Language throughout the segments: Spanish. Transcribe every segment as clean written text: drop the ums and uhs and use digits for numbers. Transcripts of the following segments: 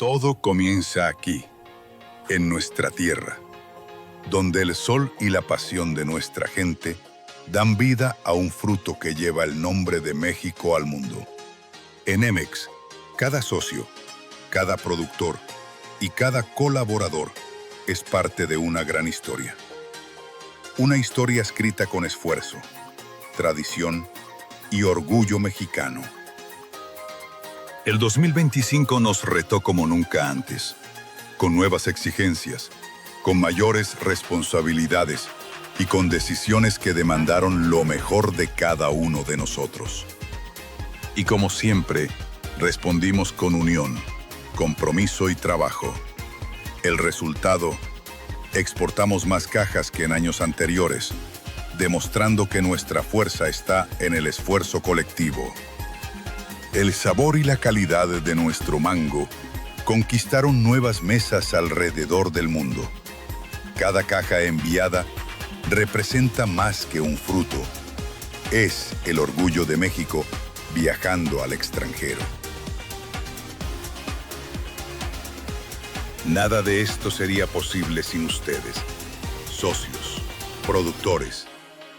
Todo comienza aquí, en nuestra tierra, donde el sol y la pasión de nuestra gente dan vida a un fruto que lleva el nombre de México al mundo. En Emex, cada socio, cada productor y cada colaborador es parte de una gran historia. Una historia escrita con esfuerzo, tradición y orgullo mexicano. El 2025 nos retó como nunca antes, con nuevas exigencias, con mayores responsabilidades y con decisiones que demandaron lo mejor de cada uno de nosotros. Y como siempre, respondimos con unión, compromiso y trabajo. El resultado: exportamos más cajas que en años anteriores, demostrando que nuestra fuerza está en el esfuerzo colectivo. El sabor y la calidad de nuestro mango conquistaron nuevas mesas alrededor del mundo. Cada caja enviada representa más que un fruto. Es el orgullo de México viajando al extranjero. Nada de esto sería posible sin ustedes, socios, productores,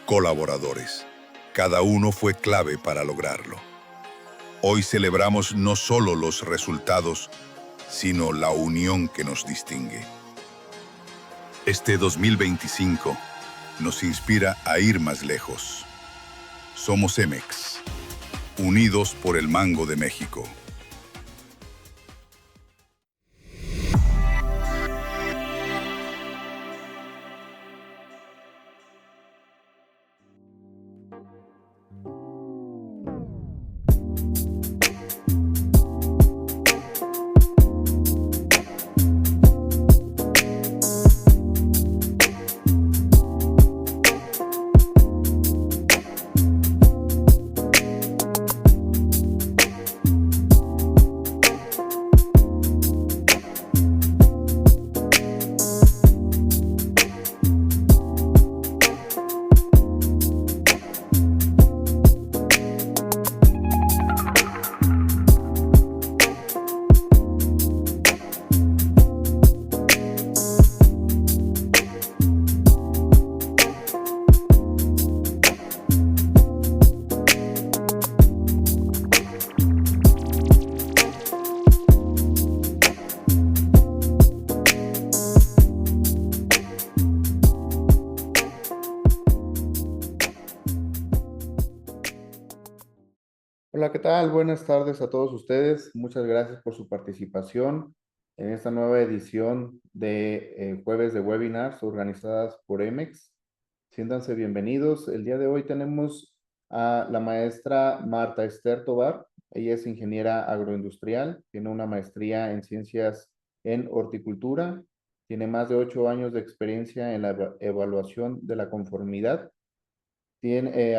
colaboradores. Cada uno fue clave para lograrlo. Hoy celebramos no solo los resultados, sino la unión que nos distingue. Este 2025 nos inspira a ir más lejos. Somos Emex, unidos por el mango de México. Hola, ¿qué tal? Buenas tardes a todos ustedes. Muchas gracias por su participación en esta nueva edición de Jueves de Webinars organizadas por Emex. Siéntanse bienvenidos. El día de hoy tenemos a la maestra Marta Esther Tobar. Ella es ingeniera agroindustrial, tiene una maestría en ciencias en horticultura, tiene más de 8 años de experiencia en la evaluación de la conformidad.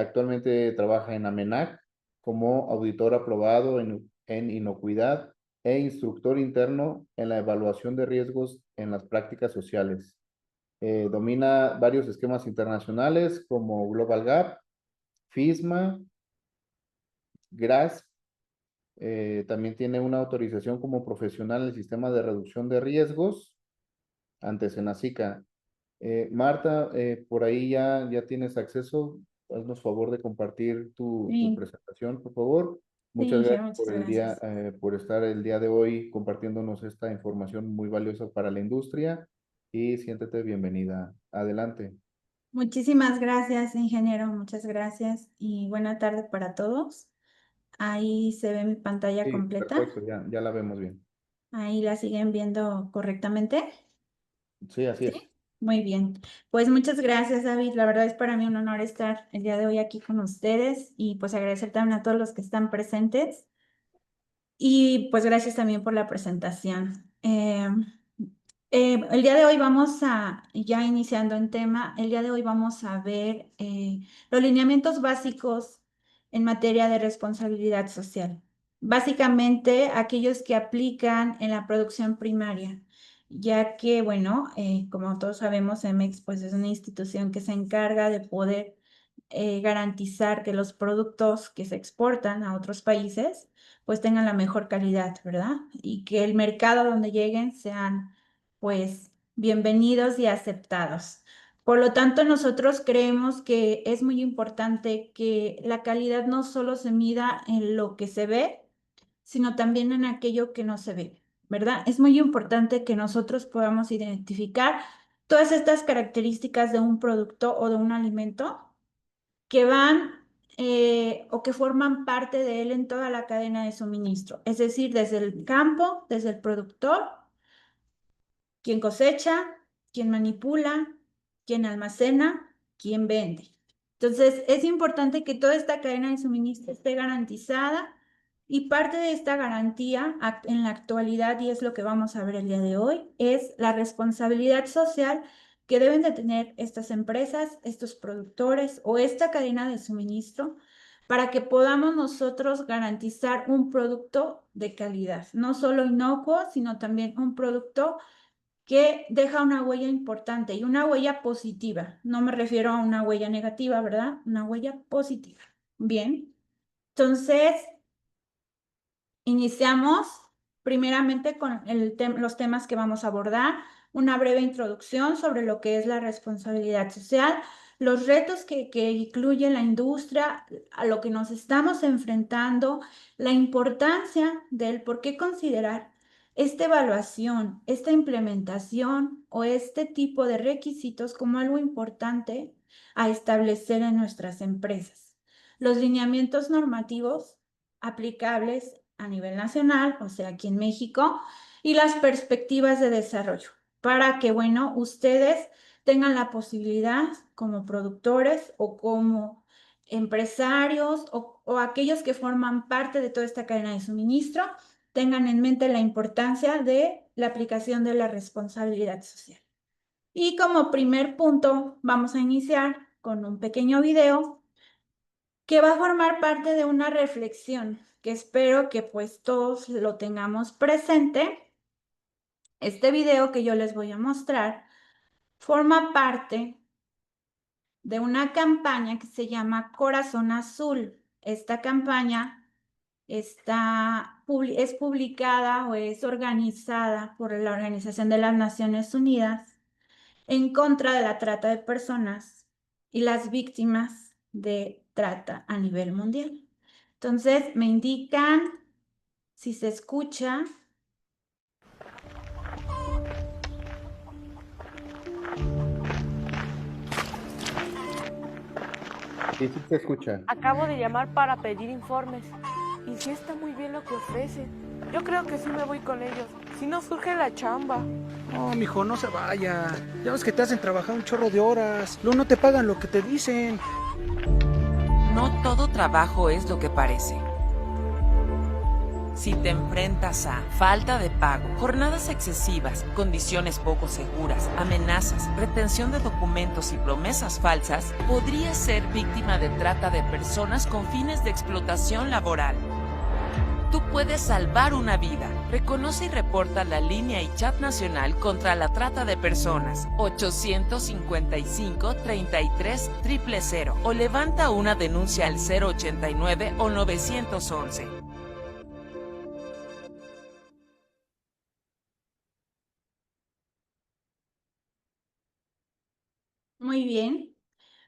Actualmente trabaja en AMENAC como auditor aprobado en inocuidad e instructor interno en la evaluación de riesgos en las prácticas sociales. Domina varios esquemas internacionales como Global Gap, FISMA, GRASP. También tiene una autorización como profesional en el sistema de reducción de riesgos ante Senacica. Marta, por ahí ya tienes acceso. Haznos favor de compartir tu Sí, presentación, por favor. sí, Muchas Inge, gracias muchas gracias. por estar el día de hoy compartiéndonos esta información muy valiosa para la industria y siéntete bienvenida. Adelante. Muchísimas gracias, ingeniero, muchas gracias y buena tarde para todos. Ahí se ve mi pantalla Sí, completa. perfecto, ya la vemos bien. Ahí la siguen viendo correctamente. Sí, así es. Sí, muy bien. Pues muchas gracias, David. La verdad es para mí un honor estar el día de hoy aquí con ustedes y pues agradecer también a todos los que están presentes. Y pues gracias también por la presentación. El día de hoy vamos a, ya iniciando en tema, el día de hoy vamos a ver los lineamientos básicos en materia de responsabilidad social. Básicamente aquellos que aplican en la producción primaria, ya que, bueno, como todos sabemos, Emex pues es una institución que se encarga de poder garantizar que los productos que se exportan a otros países pues tengan la mejor calidad, ¿verdad? Y que el mercado donde lleguen sean pues bienvenidos y aceptados. Por lo tanto, nosotros creemos que es muy importante que la calidad no solo se mida en lo que se ve, sino también en aquello que no se ve, ¿verdad? Es muy importante que nosotros podamos identificar todas estas características de un producto o de un alimento que van o que forman parte de él en toda la cadena de suministro, es decir, desde el campo, desde el productor, quien cosecha, quien manipula, quien almacena, quien vende. Entonces, es importante que toda esta cadena de suministro esté garantizada y parte de esta garantía en la actualidad, y es lo que vamos a ver el día de hoy, es la responsabilidad social que deben de tener estas empresas, estos productores o esta cadena de suministro para que podamos nosotros garantizar un producto de calidad, no solo inocuo, sino también un producto que deja una huella importante y una huella positiva. No me refiero a una huella negativa, ¿verdad? Una huella positiva. Bien, entonces iniciamos primeramente con los temas que vamos a abordar, una breve introducción sobre lo que es la responsabilidad social, los retos que incluye la industria, a lo que nos estamos enfrentando, la importancia del por qué considerar esta evaluación, esta implementación o este tipo de requisitos como algo importante a establecer en nuestras empresas. Los lineamientos normativos aplicables a nivel nacional, o sea, aquí en México, y las perspectivas de desarrollo, para que, bueno, ustedes tengan la posibilidad como productores o como empresarios o aquellos que forman parte de toda esta cadena de suministro, tengan en mente la importancia de la aplicación de la responsabilidad social. Y como primer punto, vamos a iniciar con un pequeño video que va a formar parte de una reflexión que espero que pues todos lo tengamos presente. Este video que yo les voy a mostrar forma parte de una campaña que se llama Corazón Azul. Esta campaña es publicada o es organizada por la Organización de las Naciones Unidas en contra de la trata de personas y las víctimas de trata a nivel mundial. Entonces, me indican si se escucha. Sí, sí se escucha. Acabo de llamar para pedir informes. Y sí está muy bien lo que ofrecen. Yo creo que sí me voy con ellos. Si no surge la chamba. No, mijo, no se vaya. Ya ves que te hacen trabajar un chorro de horas. Luego no te pagan lo que te dicen. No todo trabajo es lo que parece. Si te enfrentas a falta de pago, jornadas excesivas, condiciones poco seguras, amenazas, retención de documentos y promesas falsas, podrías ser víctima de trata de personas con fines de explotación laboral. Tú puedes salvar una vida. Reconoce y reporta la línea y chat nacional contra la trata de personas 855-33-000 o levanta una denuncia al 089 o 911. Muy bien.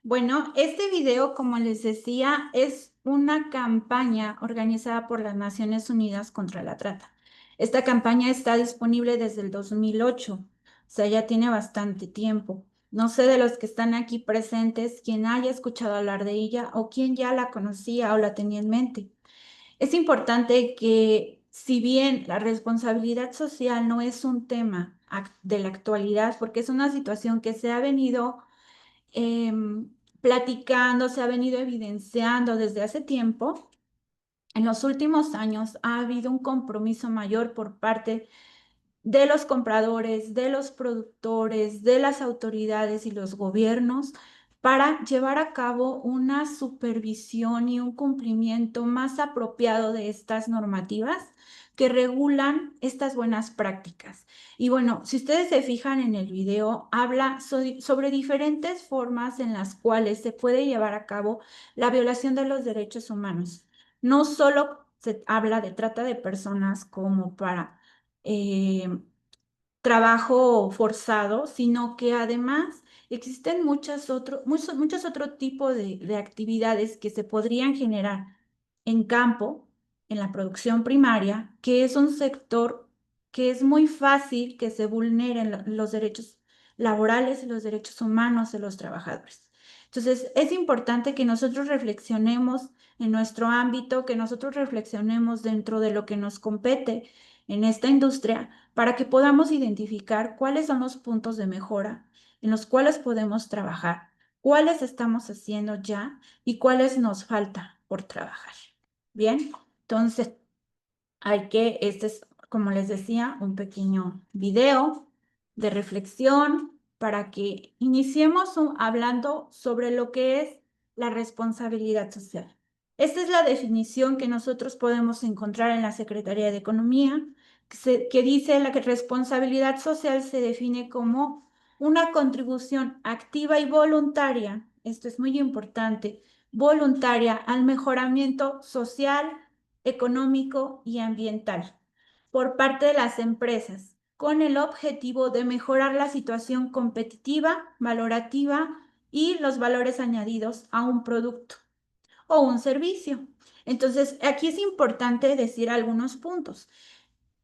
Bueno, este video, como les decía, es una campaña organizada por las Naciones Unidas contra la trata. Esta campaña está disponible desde el 2008, o sea, ya tiene bastante tiempo. No sé de los que están aquí presentes quién haya escuchado hablar de ella o quién ya la conocía o la tenía en mente. Es importante que, si bien la responsabilidad social no es un tema de la actualidad, porque es una situación que se ha venido platicando, se ha venido evidenciando desde hace tiempo, en los últimos años ha habido un compromiso mayor por parte de los compradores, de los productores, de las autoridades y los gobiernos para llevar a cabo una supervisión y un cumplimiento más apropiado de estas normativas, que regulan estas buenas prácticas. Y bueno, si ustedes se fijan en el video, habla sobre diferentes formas en las cuales se puede llevar a cabo la violación de los derechos humanos. No solo se habla de trata de personas como para trabajo forzado, sino que además existen muchos otro tipo de actividades que se podrían generar en campo, en la producción primaria, que es un sector que es muy fácil que se vulneren los derechos laborales y los derechos humanos de los trabajadores. Entonces, es importante que nosotros reflexionemos en nuestro ámbito, que nosotros reflexionemos dentro de lo que nos compete en esta industria para que podamos identificar cuáles son los puntos de mejora en los cuales podemos trabajar, cuáles estamos haciendo ya y cuáles nos falta por trabajar. Bien, entonces este es, como les decía, un pequeño video de reflexión para que iniciemos hablando sobre lo que es la responsabilidad social. Esta es la definición que nosotros podemos encontrar en la Secretaría de Economía, que dice que responsabilidad social se define como una contribución activa y voluntaria, esto es muy importante, voluntaria al mejoramiento social, económico y ambiental por parte de las empresas, con el objetivo de mejorar la situación competitiva, valorativa y los valores añadidos a un producto o un servicio. Entonces, aquí es importante decir algunos puntos.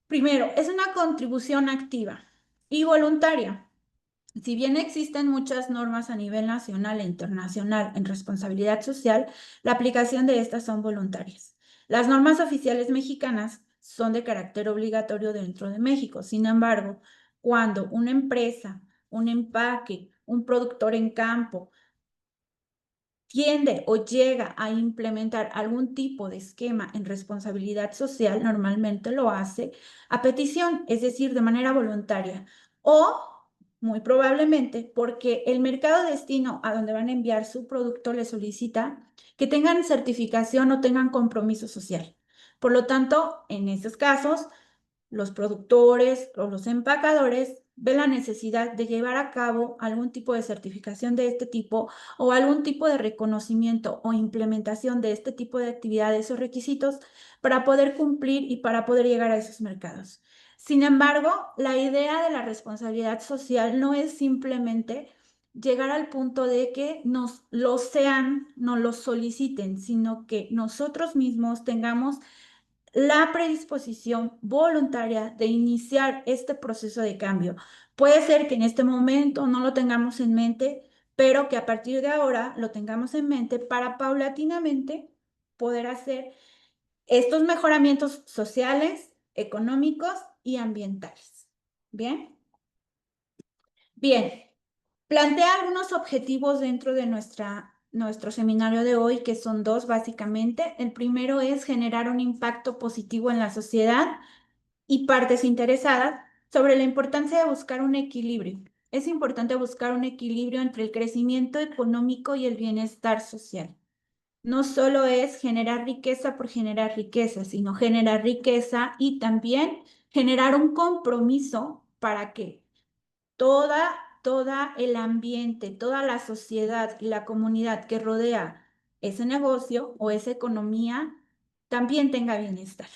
Primero, es una contribución activa y voluntaria. Si bien existen muchas normas a nivel nacional e internacional en responsabilidad social, la aplicación de estas son voluntarias. Las normas oficiales mexicanas son de carácter obligatorio dentro de México. Sin embargo, cuando una empresa, un empaque, un productor en campo tiende o llega a implementar algún tipo de esquema en responsabilidad social, normalmente lo hace a petición, es decir, de manera voluntaria, o muy probablemente porque el mercado destino a donde van a enviar su producto le solicita que tengan certificación o tengan compromiso social. Por lo tanto, en estos casos, los productores o los empacadores ven la necesidad de llevar a cabo algún tipo de certificación de este tipo o algún tipo de reconocimiento o implementación de este tipo de actividades o requisitos para poder cumplir y para poder llegar a esos mercados. Sin embargo, la idea de la responsabilidad social no es simplemente llegar al punto de que nos lo sean, nos lo soliciten, sino que nosotros mismos tengamos la predisposición voluntaria de iniciar este proceso de cambio. Puede ser que en este momento no lo tengamos en mente, pero que a partir de ahora lo tengamos en mente para paulatinamente poder hacer estos mejoramientos sociales, económicos y ambientales. ¿Bien? Bien. Plantea algunos objetivos dentro de nuestro seminario de hoy, que son dos básicamente. El primero es generar un impacto positivo en la sociedad y partes interesadas sobre la importancia de buscar un equilibrio. Es importante buscar un equilibrio entre el crecimiento económico y el bienestar social. No solo es generar riqueza por generar riqueza, sino generar riqueza y también generar un compromiso para que toda el ambiente, toda la sociedad y la comunidad que rodea ese negocio o esa economía también tenga bienestar.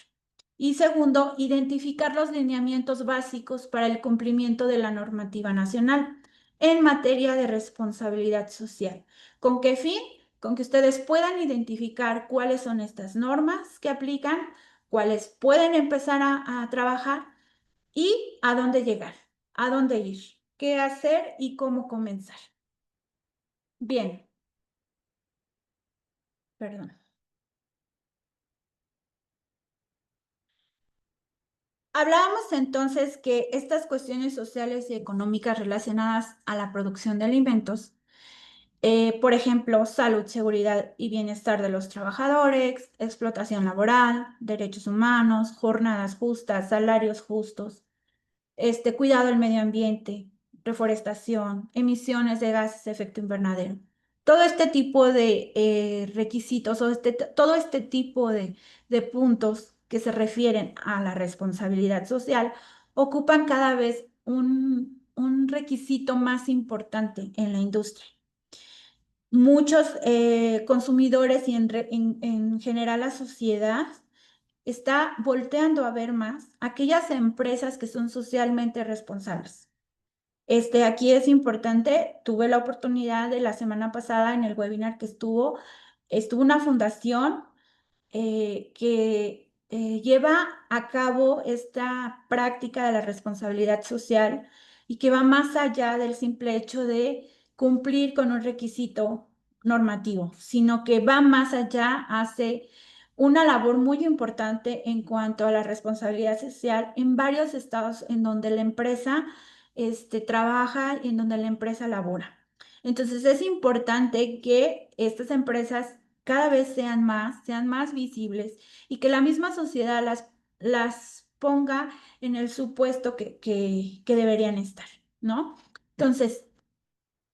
Y segundo, identificar los lineamientos básicos para el cumplimiento de la normativa nacional en materia de responsabilidad social. ¿Con qué fin? Con que ustedes puedan identificar cuáles son estas normas que aplican, cuáles pueden empezar a trabajar y a dónde llegar, a dónde ir, qué hacer y cómo comenzar. Bien, perdón. Hablábamos entonces que estas cuestiones sociales y económicas relacionadas a la producción de alimentos, por ejemplo, salud, seguridad y bienestar de los trabajadores, explotación laboral, derechos humanos, jornadas justas, salarios justos, cuidado del medio ambiente, reforestación, emisiones de gases de efecto invernadero. Todo este tipo de requisitos o todo este tipo de puntos que se refieren a la responsabilidad social ocupan cada vez un requisito más importante en la industria. Muchos consumidores y en general la sociedad está volteando a ver más aquellas empresas que son socialmente responsables. Aquí es importante, tuve la oportunidad de la semana pasada en el webinar que estuvo una fundación que lleva a cabo esta práctica de la responsabilidad social y que va más allá del simple hecho de cumplir con un requisito normativo, sino que va más allá, hace una labor muy importante en cuanto a la responsabilidad social en varios estados en donde la empresa trabaja y en donde la empresa labora. Entonces es importante que estas empresas cada vez sean más visibles y que la misma sociedad las ponga en el supuesto que deberían estar, ¿no? Entonces,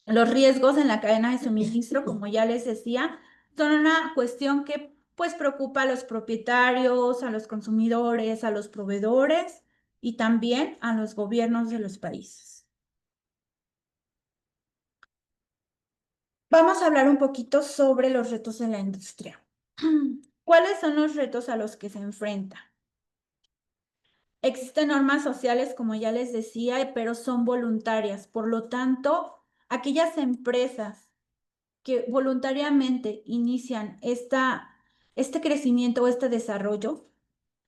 los riesgos en la cadena de suministro, como ya les decía, son una cuestión que pues preocupa a los propietarios, a los consumidores, a los proveedores y también a los gobiernos de los países. Vamos a hablar un poquito sobre los retos de la industria. ¿Cuáles son los retos a los que se enfrenta? Existen normas sociales, como ya les decía, pero son voluntarias. Por lo tanto, aquellas empresas que voluntariamente inician este crecimiento o este desarrollo,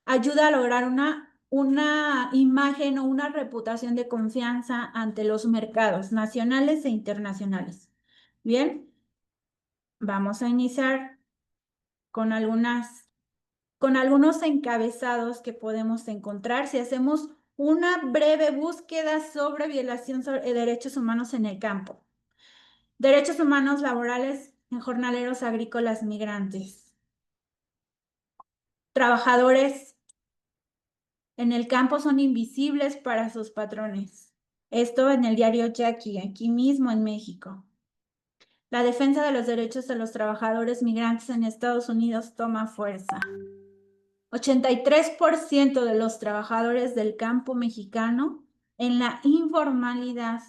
ayuda a lograr una imagen o una reputación de confianza ante los mercados nacionales e internacionales. Bien, vamos a iniciar con algunos encabezados que podemos encontrar si hacemos una breve búsqueda sobre violación de derechos humanos en el campo. Derechos humanos laborales en jornaleros agrícolas migrantes. Trabajadores en el campo son invisibles para sus patrones. Esto en el diario Yaqui, aquí mismo en México. La defensa de los derechos de los trabajadores migrantes en Estados Unidos toma fuerza. 83% de los trabajadores del campo mexicano en la informalidad,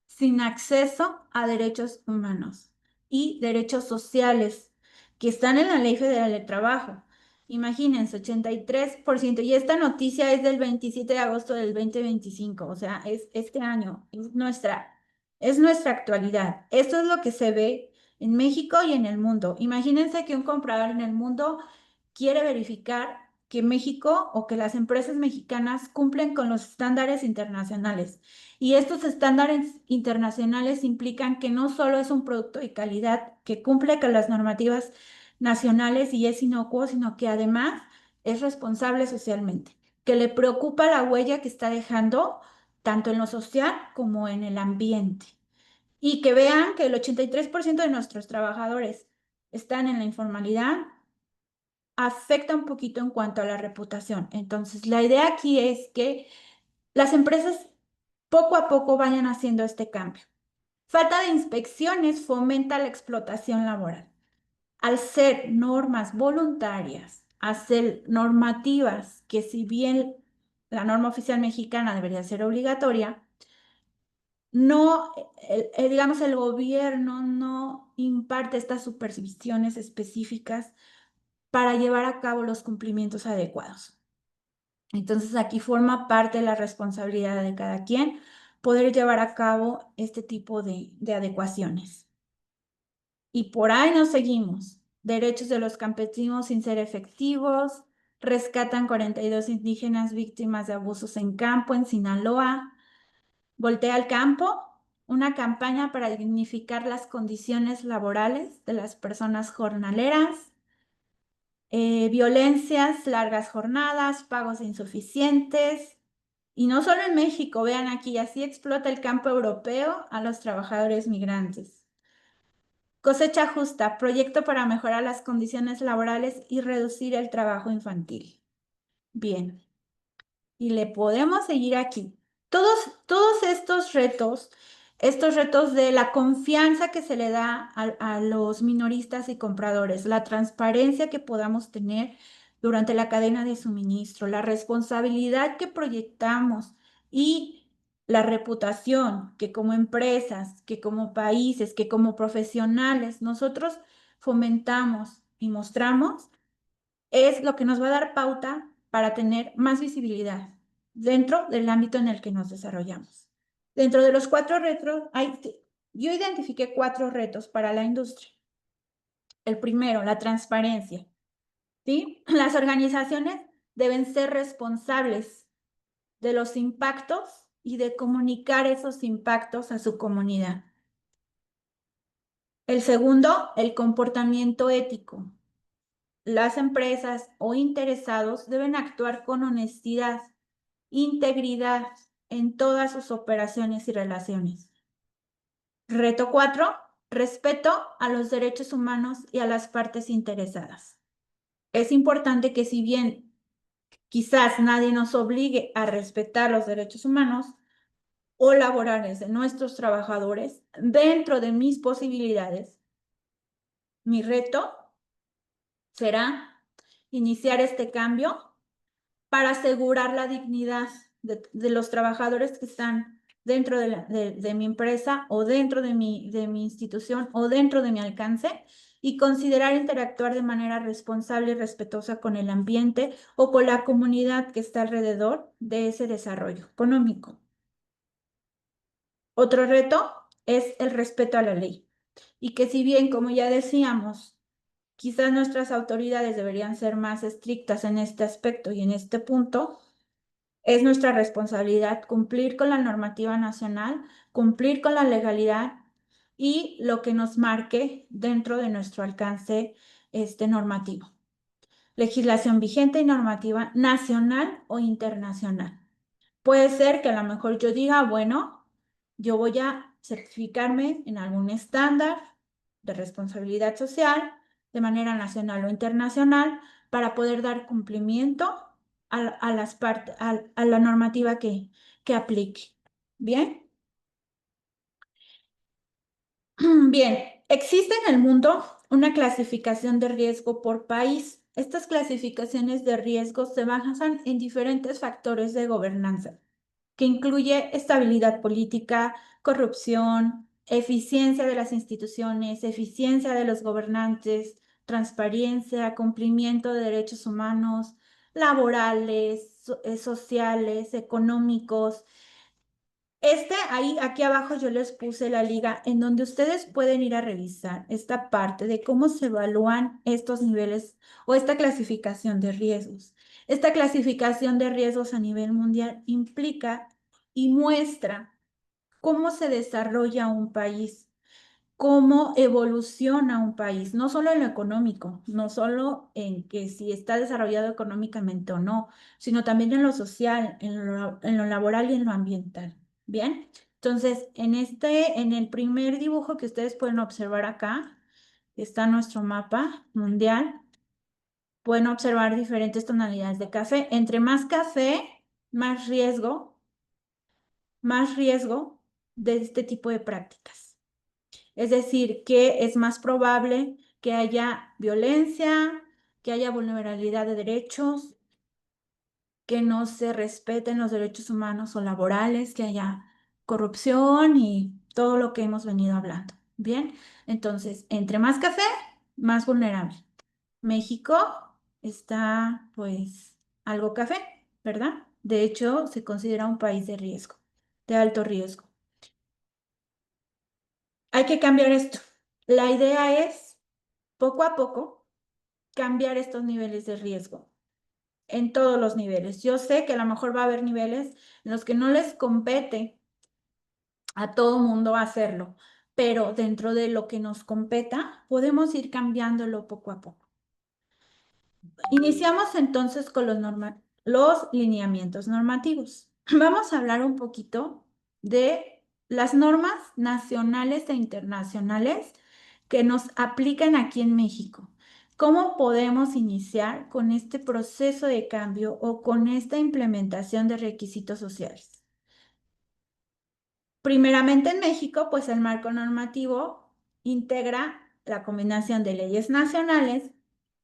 sin acceso a derechos humanos y derechos sociales que están en la Ley Federal del Trabajo. Imagínense, 83%. Y esta noticia es del 27 de agosto del 2025, o sea, es este año, es nuestra actualidad. Esto es lo que se ve en México y en el mundo. Imagínense que un comprador en el mundo quiere verificar que México o que las empresas mexicanas cumplen con los estándares internacionales. Y estos estándares internacionales implican que no solo es un producto de calidad que cumple con las normativas nacionales y es inocuo, sino que además es responsable socialmente, que le preocupa la huella que está dejando tanto en lo social como en el ambiente. Y que vean que el 83% de nuestros trabajadores están en la informalidad, afecta un poquito en cuanto a la reputación. Entonces, la idea aquí es que las empresas poco a poco vayan haciendo este cambio. Falta de inspecciones fomenta la explotación laboral. Al ser normas voluntarias, hacer normativas que si bien la norma oficial mexicana debería ser obligatoria, no, digamos, el gobierno no imparte estas supervisiones específicas para llevar a cabo los cumplimientos adecuados. Entonces aquí forma parte de la responsabilidad de cada quien poder llevar a cabo este tipo de adecuaciones. Y por ahí nos seguimos. Derechos de los campesinos sin ser efectivos. Rescatan 42 indígenas víctimas de abusos en campo en Sinaloa. Voltea al campo. Una campaña para dignificar las condiciones laborales de las personas jornaleras. Violencias, largas jornadas, pagos insuficientes. Y no solo en México, vean aquí, así explota el campo europeo a los trabajadores migrantes. Cosecha justa, proyecto para mejorar las condiciones laborales y reducir el trabajo infantil. Bien, y le podemos seguir aquí. Todos estos retos de la confianza que se le da a los minoristas y compradores, la transparencia que podamos tener durante la cadena de suministro, la responsabilidad que proyectamos y la reputación que como empresas, que como países, que como profesionales nosotros fomentamos y mostramos, es lo que nos va a dar pauta para tener más visibilidad dentro del ámbito en el que nos desarrollamos. Dentro de los 4 retos, yo identifiqué 4 retos para la industria. El primero, la transparencia. ¿Sí? Las organizaciones deben ser responsables de los impactos y de comunicar esos impactos a su comunidad. El segundo, el comportamiento ético. Las empresas o interesados deben actuar con honestidad, integridad en todas sus operaciones y relaciones. Reto 4, respeto a los derechos humanos y a las partes interesadas. Es importante que si bien quizás nadie nos obligue a respetar los derechos humanos o laborales de nuestros trabajadores, dentro de mis posibilidades, mi reto será iniciar este cambio para asegurar la dignidad de los trabajadores que están dentro de mi empresa o dentro de mi institución o dentro de mi alcance y considerar interactuar de manera responsable y respetuosa con el ambiente o con la comunidad que está alrededor de ese desarrollo económico. Otro reto es el respeto a la ley y que si bien, como ya decíamos, quizás nuestras autoridades deberían ser más estrictas en este aspecto y en este punto, es nuestra responsabilidad cumplir con la normativa nacional, cumplir con la legalidad y lo que nos marque dentro de nuestro alcance normativo. Legislación vigente y normativa nacional o internacional. Puede ser que a lo mejor yo diga, bueno, yo voy a certificarme en algún estándar de responsabilidad social de manera nacional o internacional para poder dar cumplimiento a las partes, a la normativa que aplique. ¿Bien? Bien, existe en el mundo una clasificación de riesgo por país. Estas clasificaciones de riesgo se basan en diferentes factores de gobernanza, que incluye estabilidad política, corrupción, eficiencia de las instituciones, eficiencia de los gobernantes, transparencia, cumplimiento de derechos humanos, laborales, sociales, económicos. Aquí abajo yo les puse la liga en donde ustedes pueden ir a revisar esta parte de cómo se evalúan estos niveles o esta clasificación de riesgos. Esta clasificación de riesgos a nivel mundial implica y muestra cómo se desarrolla un país, cómo evoluciona un país, no solo en lo económico, no solo en que si está desarrollado económicamente o no, sino también en lo social, en lo laboral y en lo ambiental. Bien, entonces en el primer dibujo que ustedes pueden observar acá, está nuestro mapa mundial. Pueden observar diferentes tonalidades de café. Entre más café, más riesgo de este tipo de prácticas. Es decir, que es más probable que haya violencia, que haya vulnerabilidad de derechos, que no se respeten los derechos humanos o laborales, que haya corrupción y todo lo que hemos venido hablando. Bien, entonces, entre más café, más vulnerable. México está, pues, algo café, ¿verdad? De hecho, se considera un país de riesgo, de alto riesgo. Hay que cambiar esto. La idea es, poco a poco, cambiar estos niveles de riesgo en todos los niveles. Yo sé que a lo mejor va a haber niveles en los que no les compete a todo mundo hacerlo, pero dentro de lo que nos competa, podemos ir cambiándolo poco a poco. Iniciamos entonces con los lineamientos normativos. Vamos a hablar un poquito de las normas nacionales e internacionales que nos aplican aquí en México. ¿Cómo podemos iniciar con este proceso de cambio o con esta implementación de requisitos sociales? Primeramente en México, pues el marco normativo integra la combinación de leyes nacionales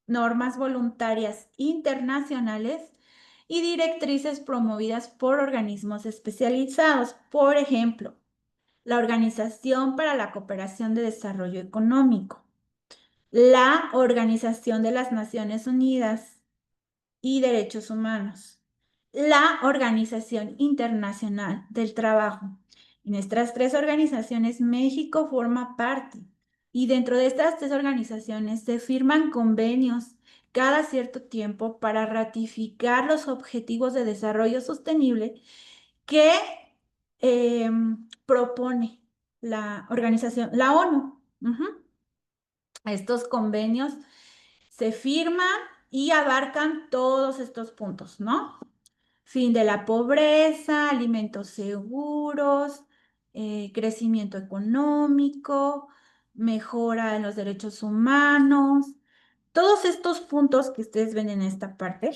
normas voluntarias internacionales y directrices promovidas por organismos especializados. Por ejemplo, la Organización para la Cooperación de Desarrollo Económico, la Organización de las Naciones Unidas y Derechos Humanos, la Organización Internacional del Trabajo. En estas tres organizaciones México forma parte y dentro de estas tres organizaciones se firman convenios cada cierto tiempo para ratificar los objetivos de desarrollo sostenible que propone la organización, la ONU. Estos convenios se firman y abarcan todos estos puntos, ¿no? Fin de la pobreza, alimentos seguros, crecimiento económico, mejora en los derechos humanos. Todos estos puntos que ustedes ven en esta parte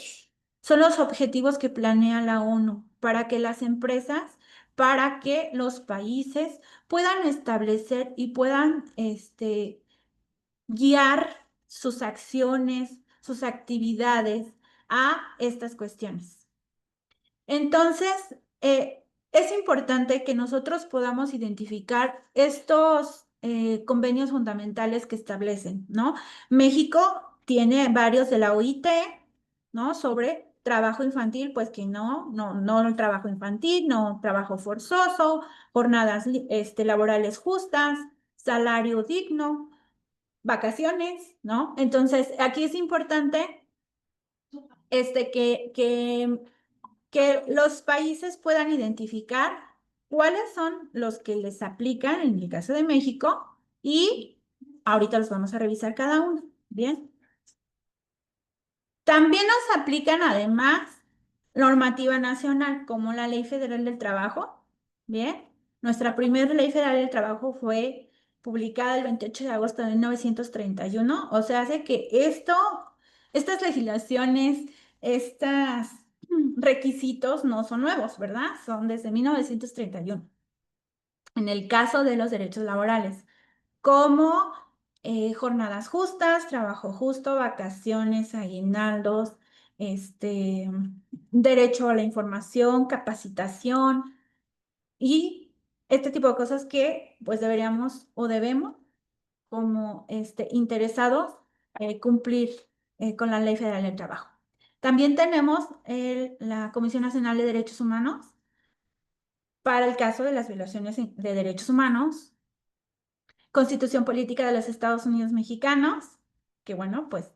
son los objetivos que planea la ONU para que las empresas, para que los países puedan establecer y puedan guiar sus acciones, sus actividades a estas cuestiones. Entonces, es importante que nosotros podamos identificar estos convenios fundamentales que establecen, ¿no? México tiene varios de la OIT, ¿no? Sobre trabajo infantil, pues que no trabajo infantil, no trabajo forzoso, jornadas laborales justas, salario digno, vacaciones, ¿no? Entonces, aquí es importante que los países puedan identificar cuáles son los que les aplican en el caso de México y ahorita los vamos a revisar cada uno. Bien. También nos aplican además normativa nacional como la Ley Federal del Trabajo. Bien. Nuestra primera Ley Federal del Trabajo fue publicada el 28 de agosto de 1931. O sea, hace que estas legislaciones, estos requisitos no son nuevos, ¿verdad? Son desde 1931. En el caso de los derechos laborales, como jornadas justas, trabajo justo, vacaciones, aguinaldos, derecho a la información, capacitación y este tipo de cosas que pues deberíamos o debemos como interesados cumplir con la Ley Federal del Trabajo. También tenemos la Comisión Nacional de Derechos Humanos para el caso de las violaciones de derechos humanos, Constitución Política de los Estados Unidos Mexicanos, que bueno, pues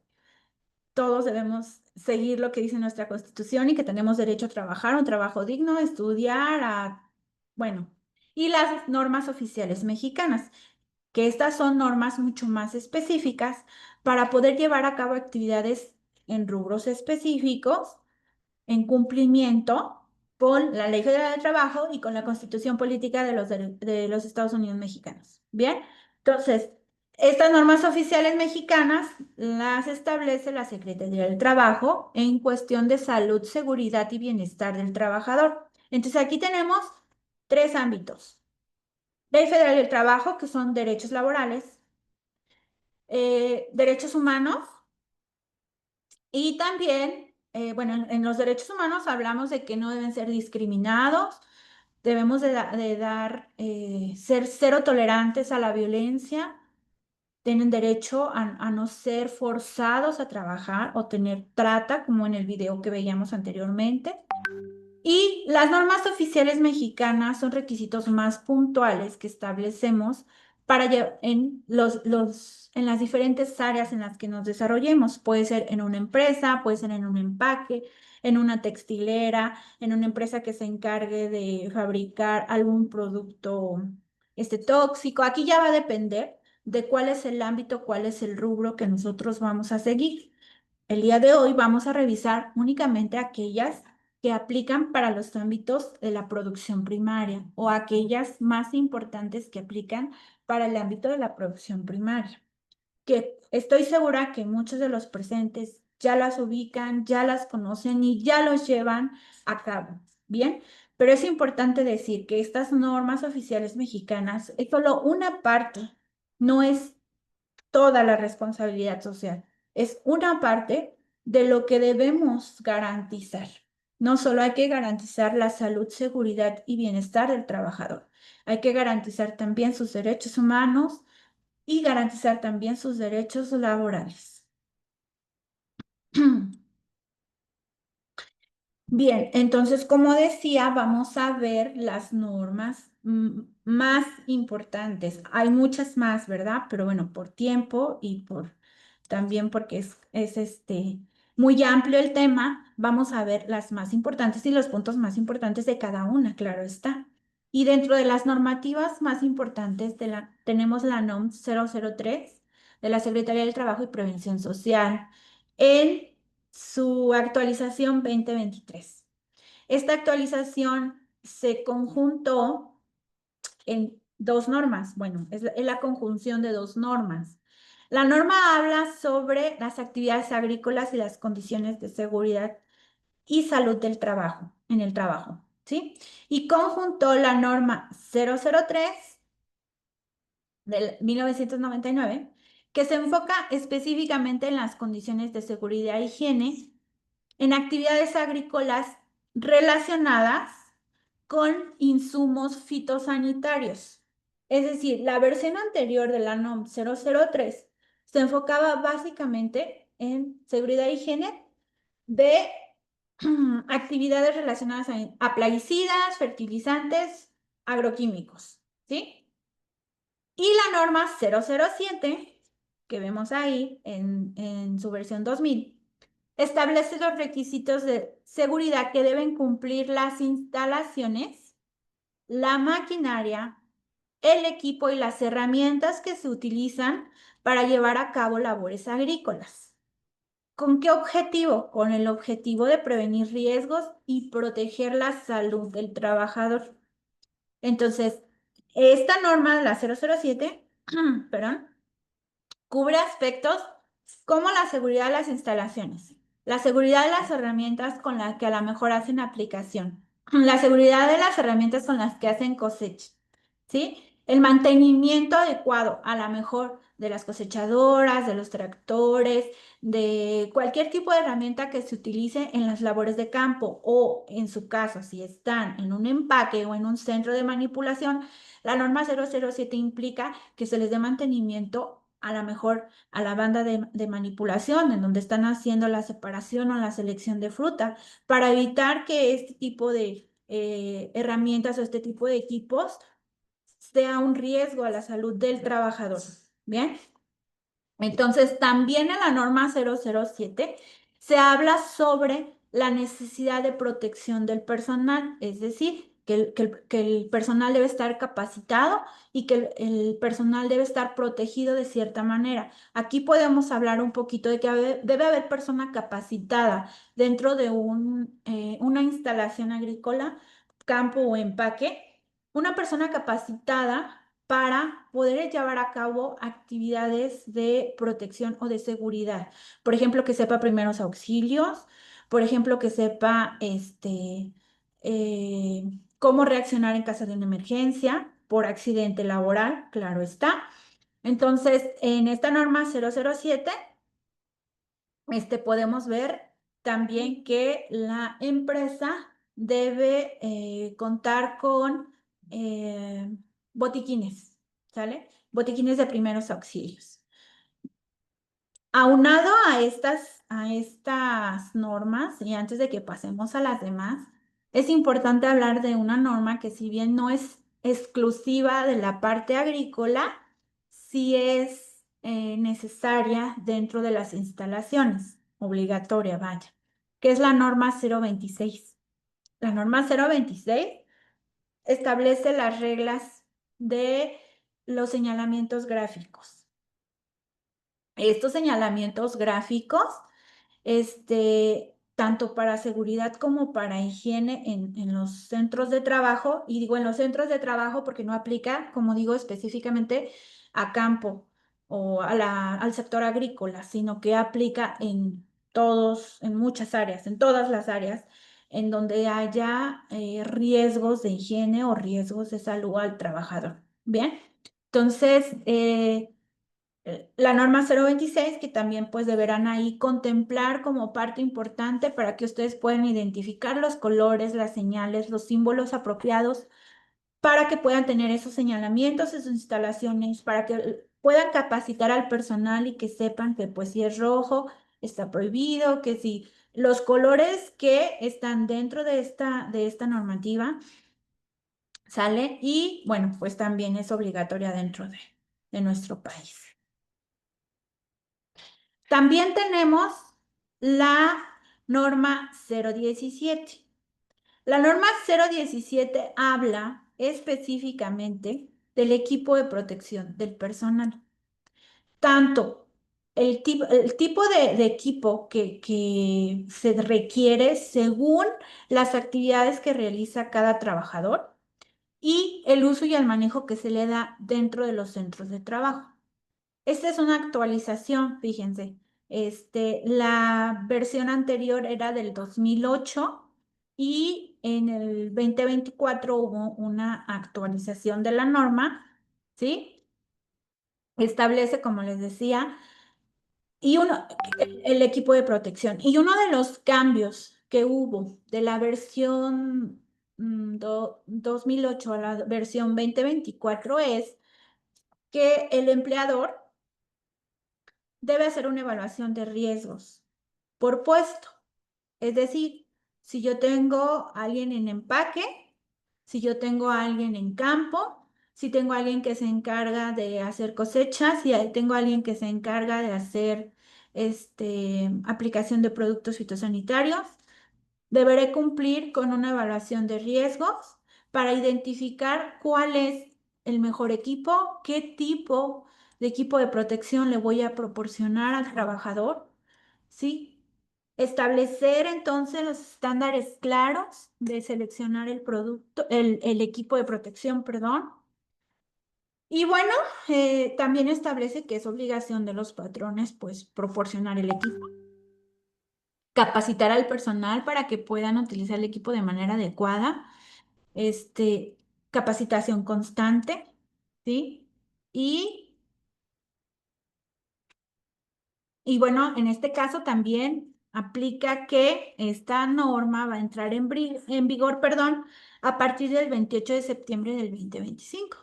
todos debemos seguir lo que dice nuestra Constitución y que tenemos derecho a trabajar, un trabajo digno, estudiar, bueno, y las normas oficiales mexicanas, que estas son normas mucho más específicas para poder llevar a cabo actividades en rubros específicos en cumplimiento con la Ley Federal del Trabajo y con la Constitución Política de los Estados Unidos Mexicanos. Bien, entonces, estas normas oficiales mexicanas las establece la Secretaría del Trabajo en cuestión de salud, seguridad y bienestar del trabajador. Entonces, aquí tenemos tres ámbitos. Ley Federal del Trabajo, que son derechos laborales, derechos humanos y también, bueno, en los derechos humanos hablamos de que no deben ser discriminados, debemos ser cero tolerantes a la violencia, tienen derecho a no ser forzados a trabajar o tener trata, como en el video que veíamos anteriormente. Y las normas oficiales mexicanas son requisitos más puntuales que establecemos para en las diferentes áreas en las que nos desarrollemos. Puede ser en una empresa, puede ser en un empaque, en una textilera, en una empresa que se encargue de fabricar algún producto tóxico. Aquí ya va a depender de cuál es el ámbito, cuál es el rubro que nosotros vamos a seguir. El día de hoy vamos a revisar únicamente aquellas que aplican para los ámbitos de la producción primaria o aquellas más importantes que aplican para el ámbito de la producción primaria, que estoy segura que muchos de los presentes ya las ubican, ya las conocen y ya los llevan a cabo. Bien, pero es importante decir que estas normas oficiales mexicanas es solo una parte, no es toda la responsabilidad social. es una parte de lo que debemos garantizar. No solo hay que garantizar la salud, seguridad y bienestar del trabajador, hay que garantizar también sus derechos humanos y garantizar también sus derechos laborales. Bien, entonces, como decía, vamos a ver las normas más importantes. Hay muchas más, ¿verdad? Pero bueno, por tiempo y por también porque es muy amplio el tema, vamos a ver las más importantes y los puntos más importantes de cada una, claro está. Y dentro de las normativas más importantes tenemos la NOM 003 de la Secretaría del Trabajo y Prevención Social en su actualización 2023. Esta actualización se conjuntó en dos normas. Bueno, es la conjunción de dos normas. La norma habla sobre las actividades agrícolas y las condiciones de seguridad y salud del trabajo, en el trabajo, ¿sí? Y conjuntó la norma 003 del 1999, que se enfoca específicamente en las condiciones de seguridad e higiene en actividades agrícolas relacionadas con insumos fitosanitarios. Es decir, la versión anterior de la NOM 003 se enfocaba básicamente en seguridad e higiene de actividades relacionadas a plaguicidas, fertilizantes, agroquímicos, ¿sí? Y la norma 007, que vemos ahí en su versión 2000, establece los requisitos de seguridad que deben cumplir las instalaciones, la maquinaria, el equipo y las herramientas que se utilizan para llevar a cabo labores agrícolas. ¿Con qué objetivo? Con el objetivo de prevenir riesgos y proteger la salud del trabajador. Entonces, esta norma, la 007, perdón, cubre aspectos como la seguridad de las instalaciones, la seguridad de las herramientas con las que a lo mejor hacen aplicación, la seguridad de las herramientas con las que hacen cosecha, ¿sí? El mantenimiento adecuado a lo mejor de las cosechadoras, de los tractores, de cualquier tipo de herramienta que se utilice en las labores de campo o en su caso, si están en un empaque o en un centro de manipulación, la norma 007 implica que se les dé mantenimiento a lo mejor a la banda de manipulación, en donde están haciendo la separación o la selección de fruta, para evitar que este tipo de herramientas o este tipo de equipos sea un riesgo a la salud del trabajador. Bien. Entonces, también en la norma 007 se habla sobre la necesidad de protección del personal, es decir, que el personal debe estar capacitado y que el personal debe estar protegido de cierta manera. Aquí podemos hablar un poquito de que debe haber persona capacitada dentro de una instalación agrícola, campo o empaque, una persona capacitada para poder llevar a cabo actividades de protección o de seguridad. Por ejemplo, que sepa primeros auxilios, por ejemplo, que sepa eh, cómo reaccionar en caso de una emergencia por accidente laboral, claro está. Entonces, en esta norma 007, podemos ver también que la empresa debe contar con botiquines, ¿sale? Botiquines de primeros auxilios. Aunado a estas normas, y antes de que pasemos a las demás, es importante hablar de una norma que si bien no es exclusiva de la parte agrícola, sí es necesaria dentro de las instalaciones, obligatoria, vaya, que es la norma 026. La norma 026 establece las reglas de los señalamientos gráficos. Estos señalamientos gráficos, tanto para seguridad como para higiene en los centros de trabajo, y digo en los centros de trabajo porque no aplica, como digo, específicamente a campo o al sector agrícola, sino que aplica en muchas áreas, en todas las áreas, en donde haya riesgos de higiene o riesgos de salud al trabajador. Bien, entonces, La norma 026, que también pues deberán ahí contemplar como parte importante para que ustedes puedan identificar los colores, las señales, los símbolos apropiados para que puedan tener esos señalamientos en sus instalaciones, para que puedan capacitar al personal y que sepan que pues si es rojo está prohibido, que si los colores que están dentro de esta normativa salen y bueno, pues también es obligatoria dentro de nuestro país. También tenemos la norma 017. La norma 017 habla específicamente del equipo de protección del personal. Tanto el tipo de equipo que se requiere según las actividades que realiza cada trabajador y el uso y el manejo que se le da dentro de los centros de trabajo. Esta es una actualización, fíjense. La versión anterior era del 2008 y en el 2024 hubo una actualización de la norma, ¿sí? Establece, como les decía, y el equipo de protección. Y uno de los cambios que hubo de la versión 2008 a la versión 2024 es que el empleador debe hacer una evaluación de riesgos por puesto. Es decir, si yo tengo a alguien en empaque, si yo tengo a alguien en campo, si tengo a alguien que se encarga de hacer cosechas, si tengo a alguien que se encarga de hacer aplicación de productos fitosanitarios, deberé cumplir con una evaluación de riesgos para identificar cuál es el mejor equipo, qué tipo de equipo de protección le voy a proporcionar al trabajador, ¿sí? Establecer entonces los estándares claros de seleccionar el producto, el equipo de protección, perdón. Y bueno, también establece que es obligación de los patrones, pues, proporcionar el equipo, capacitar al personal para que puedan utilizar el equipo de manera adecuada, este, capacitación constante, ¿sí? Y bueno, en este caso también aplica que esta norma va a entrar en vigor, perdón, a partir del 28 de septiembre del 2025.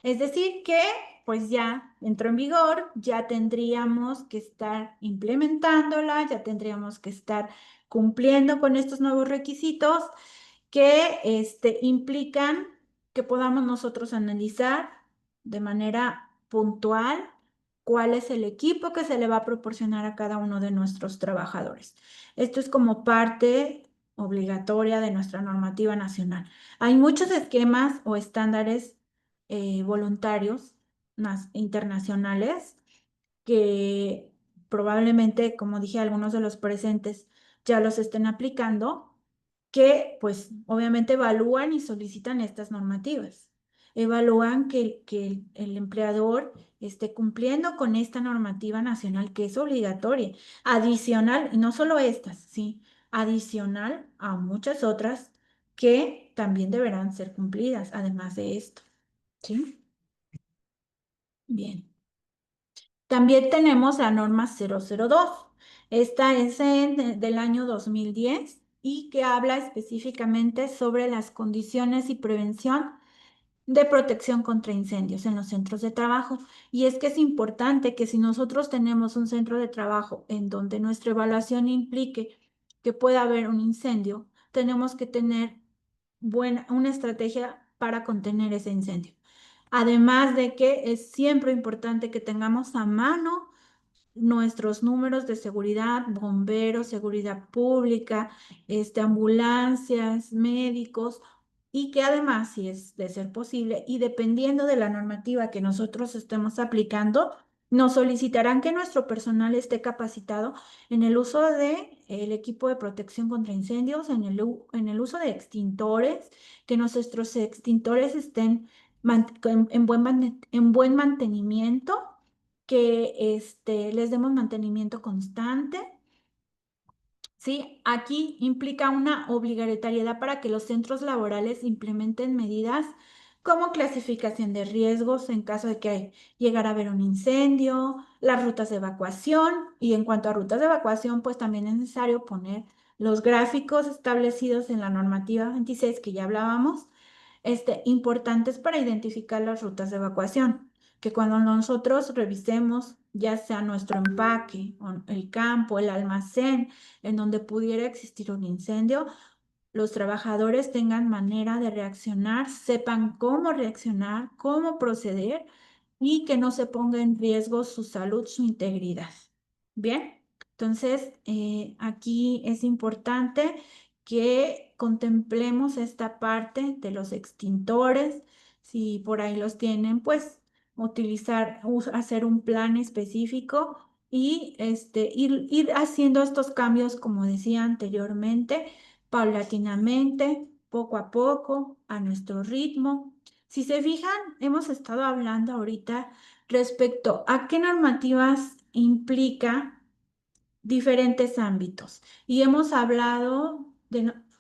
Es decir, que pues ya entró en vigor, ya tendríamos que estar implementándola, ya tendríamos que estar cumpliendo con estos nuevos requisitos que implican que podamos nosotros analizar de manera puntual cuál es el equipo que se le va a proporcionar a cada uno de nuestros trabajadores. Esto es como parte obligatoria de nuestra normativa nacional. Hay muchos esquemas o estándares voluntarios internacionales que probablemente, como dije, algunos de los presentes ya los estén aplicando, que pues obviamente evalúan y solicitan estas normativas. Evalúan que el empleador esté cumpliendo con esta normativa nacional que es obligatoria, adicional, y no solo estas, sí, adicional a muchas otras que también deberán ser cumplidas, además de esto, ¿sí? Bien. También tenemos la norma 002. Esta es del año 2010 y que habla específicamente sobre las condiciones y prevención de protección contra incendios en los centros de trabajo. Y es que es importante que si nosotros tenemos un centro de trabajo en donde nuestra evaluación implique que pueda haber un incendio, tenemos que tener una estrategia para contener ese incendio. Además de que es siempre importante que tengamos a mano nuestros números de seguridad, bomberos, seguridad pública, ambulancias, médicos, y que además, si es de ser posible, y dependiendo de la normativa que nosotros estemos aplicando, nos solicitarán que nuestro personal esté capacitado en el uso de el equipo de protección contra incendios, en el uso de extintores, que nuestros extintores estén en buen mantenimiento, que les demos mantenimiento constante, ¿sí? Aquí implica una obligatoriedad para que los centros laborales implementen medidas como clasificación de riesgos en caso de que llegara a haber un incendio, las rutas de evacuación, y en cuanto a rutas de evacuación, pues también es necesario poner los gráficos establecidos en la normativa 26 que ya hablábamos, importantes para identificar las rutas de evacuación, que cuando nosotros revisemos ya sea nuestro empaque, o el campo, el almacén, en donde pudiera existir un incendio, los trabajadores tengan manera de reaccionar, sepan cómo reaccionar, cómo proceder y que no se ponga en riesgo su salud, su integridad. Bien, entonces aquí es importante que contemplemos esta parte de los extintores. Si por ahí los tienen, pues hacer un plan específico y ir haciendo estos cambios, como decía anteriormente, paulatinamente, poco a poco, a nuestro ritmo. Si se fijan, hemos estado hablando ahorita respecto a qué normativas implica diferentes ámbitos. Y hemos hablado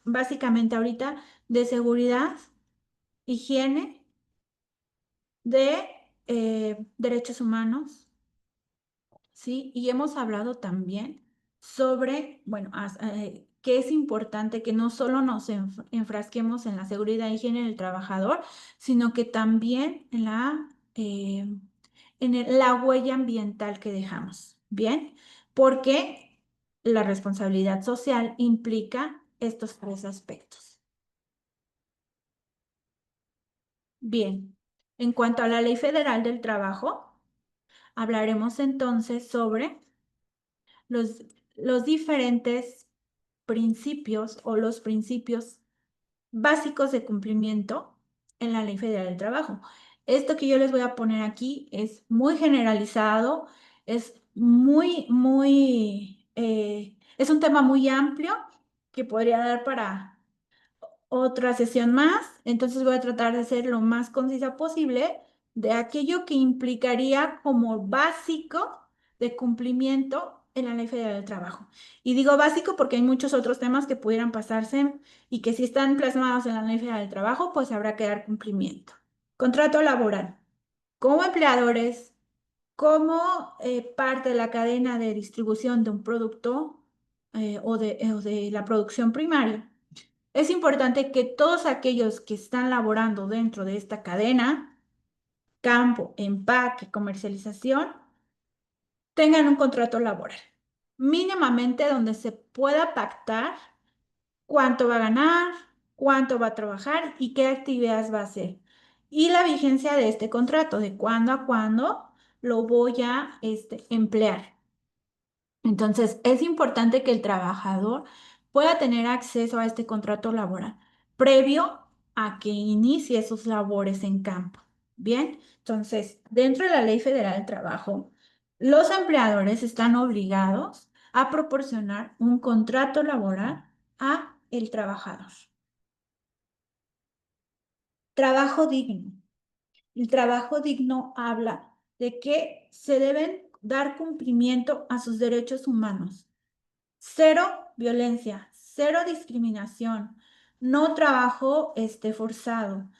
básicamente ahorita de seguridad, higiene, de derechos humanos, ¿sí? Y hemos hablado también sobre, bueno, que es importante que no solo nos enfrasquemos en la seguridad y higiene del trabajador, sino que también la huella ambiental que dejamos, ¿bien? Porque la responsabilidad social implica estos tres aspectos. Bien, en cuanto a la Ley Federal del Trabajo, hablaremos entonces sobre los, los diferentes principios o los principios básicos de cumplimiento en la Ley Federal del Trabajo. Esto que yo les voy a poner aquí es muy generalizado, es es un tema muy amplio que podría dar para otra sesión más, entonces voy a tratar de ser lo más concisa posible de aquello que implicaría como básico de cumplimiento en la Ley Federal del Trabajo. Y digo básico porque hay muchos otros temas que pudieran pasarse y que si están plasmados en la Ley Federal del Trabajo, pues habrá que dar cumplimiento. Contrato laboral. Como empleadores, como parte de la cadena de distribución de un producto o de la producción primaria, es importante que todos aquellos que están laborando dentro de esta cadena, campo, empaque, comercialización, tengan un contrato laboral, mínimamente donde se pueda pactar cuánto va a ganar, cuánto va a trabajar y qué actividades va a hacer. Y la vigencia de este contrato, de cuándo a cuándo lo voy a emplear. Entonces, es importante que el trabajador pueda tener acceso a este contrato laboral previo a que inicie sus labores en campo. Bien, entonces, dentro de la Ley Federal del Trabajo, los empleadores están obligados a proporcionar un contrato laboral a el trabajador. Trabajo digno. El trabajo digno habla de que se deben dar cumplimiento a sus derechos humanos. Cero violencia, cero discriminación, no trabajo forzado.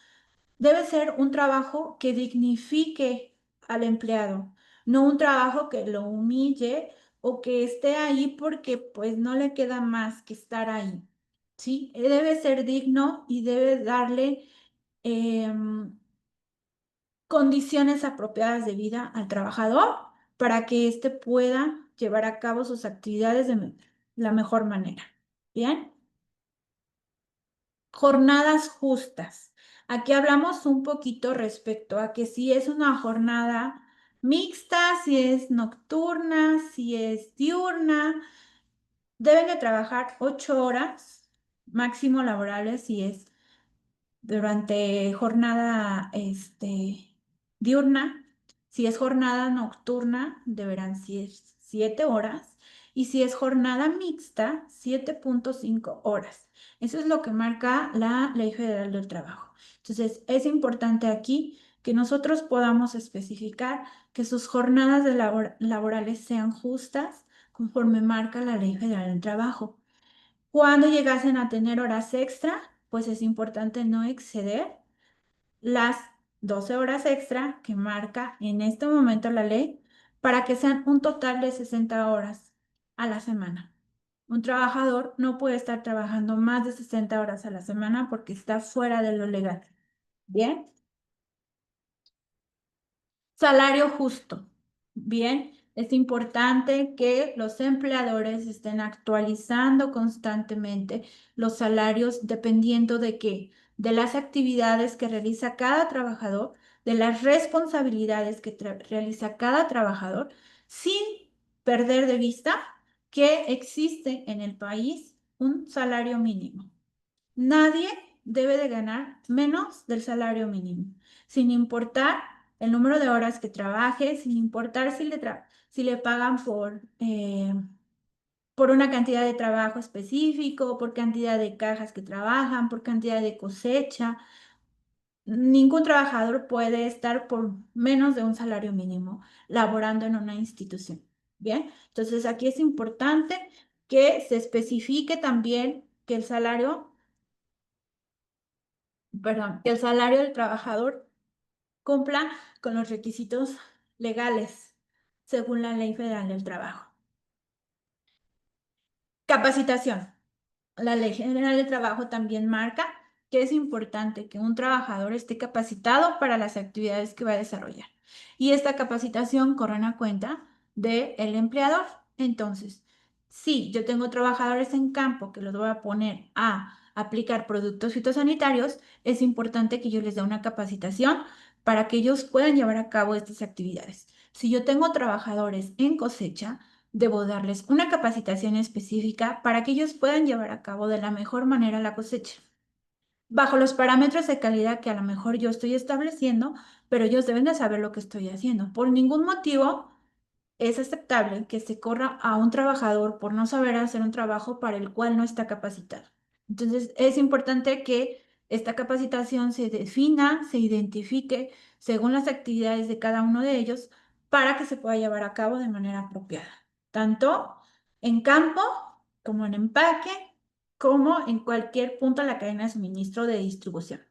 Debe ser un trabajo que dignifique al empleado, no un trabajo que lo humille o que esté ahí porque pues no le queda más que estar ahí. ¿Sí? Debe ser digno y debe darle condiciones apropiadas de vida al trabajador para que éste pueda llevar a cabo sus actividades de la mejor manera. Bien. Jornadas justas. Aquí hablamos un poquito respecto a que si es una jornada mixta, si es nocturna, si es diurna, deben de trabajar 8 horas máximo laborales si es durante jornada diurna. Si es jornada nocturna, deberán ser 7 horas. Y si es jornada mixta, 7.5 horas. Eso es lo que marca la Ley Federal del Trabajo. Entonces, es importante aquí que nosotros podamos especificar que sus jornadas laborales sean justas conforme marca la Ley Federal del Trabajo. Cuando llegasen a tener horas extra, pues es importante no exceder las 12 horas extra que marca en este momento la ley para que sean un total de 60 horas a la semana. Un trabajador no puede estar trabajando más de 60 horas a la semana porque está fuera de lo legal. ¿Bien? Salario justo. Bien, es importante que los empleadores estén actualizando constantemente los salarios dependiendo de qué, de las actividades que realiza cada trabajador, de las responsabilidades que realiza cada trabajador, sin perder de vista que existe en el país un salario mínimo. Nadie debe de ganar menos del salario mínimo, sin importar el número de horas que trabaje, sin importar si le pagan por una cantidad de trabajo específico, por cantidad de cajas que trabajan, por cantidad de cosecha. Ningún trabajador puede estar por menos de un salario mínimo laborando en una institución. Bien, entonces aquí es importante que se especifique también que que el salario del trabajador cumpla con los requisitos legales según la Ley Federal del Trabajo. Capacitación. La Ley General de Trabajo también marca que es importante que un trabajador esté capacitado para las actividades que va a desarrollar. Y esta capacitación corre a cuenta del empleador. Entonces, si yo tengo trabajadores en campo que los voy a poner a aplicar productos fitosanitarios, es importante que yo les dé una capacitación para que ellos puedan llevar a cabo estas actividades. Si yo tengo trabajadores en cosecha, debo darles una capacitación específica para que ellos puedan llevar a cabo de la mejor manera la cosecha, bajo los parámetros de calidad que a lo mejor yo estoy estableciendo, pero ellos deben de saber lo que estoy haciendo. Por ningún motivo es aceptable que se corra a un trabajador por no saber hacer un trabajo para el cual no está capacitado. Entonces, es importante que esta capacitación se defina, se identifique según las actividades de cada uno de ellos para que se pueda llevar a cabo de manera apropiada, tanto en campo como en empaque, como en cualquier punto de la cadena de suministro de distribución.